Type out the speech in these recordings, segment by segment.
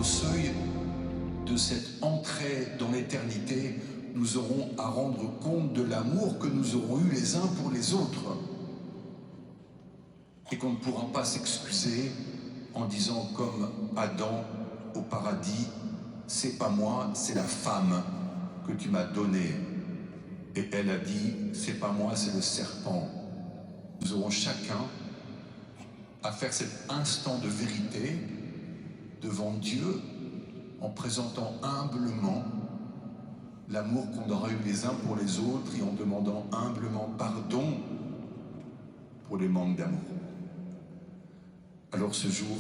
au seuil de cette entrée dans l'éternité, nous aurons à rendre compte de l'amour que nous aurons eu les uns pour les autres. Et qu'on ne pourra pas s'excuser en disant comme Adam au paradis, c'est pas moi, c'est la femme que tu m'as donnée. Et elle a dit, c'est pas moi, c'est le serpent. Nous aurons chacun à faire cet instant de vérité devant Dieu en présentant humblement l'amour qu'on aura eu les uns pour les autres et en demandant humblement pardon pour les manques d'amour. Alors ce jour,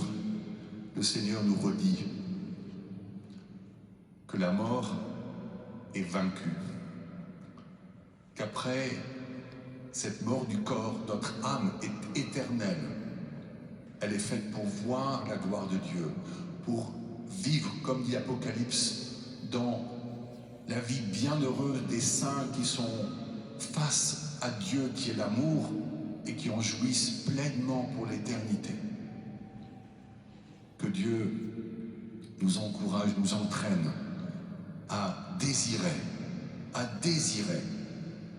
le Seigneur nous redit que la mort est vaincue, qu'après cette mort du corps, notre âme est éternelle. Elle est faite pour voir la gloire de Dieu, pour vivre, comme dit Apocalypse, dans la vie bienheureuse des saints qui sont face à Dieu qui est l'amour et qui en jouissent pleinement pour l'éternité. Que Dieu nous encourage, nous entraîne à désirer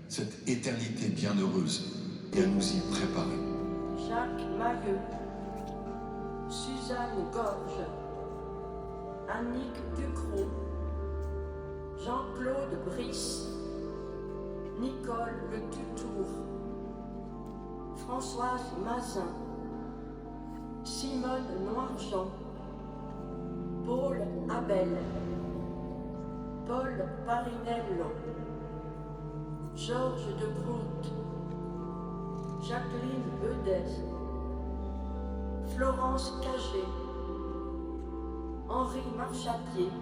cette éternité bienheureuse et à nous y préparer. Jacques Mailleux, Suzanne Gorge, Annick Ducrot, Jean-Claude Brice, Nicole Le Tutour, Françoise Mazin, Simone Noirjean, Paul Abel, Paul Parinello, Georges de Groot, Jacqueline Bedez, Florence Cagé, Henri Marchapied,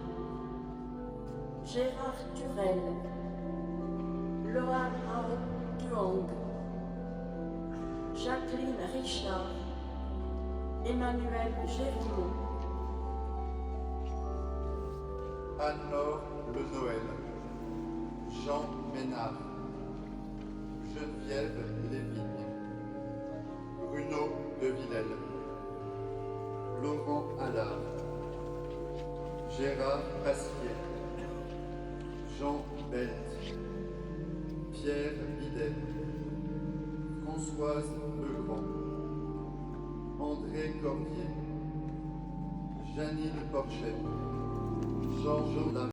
Gérard Turel, Lohan Hao Duong, Jacqueline Richard, Emmanuel Gérimont, Anne-Laure Le Noël, Jean Ménard, Geneviève Lévigne, Bruno de Villèle, Laurent Allard, Gérard Pasquier, Jean Belt, Pierre Bidet, Françoise Legrand, André Cordier, Janine Porchet, Jean Jourdain.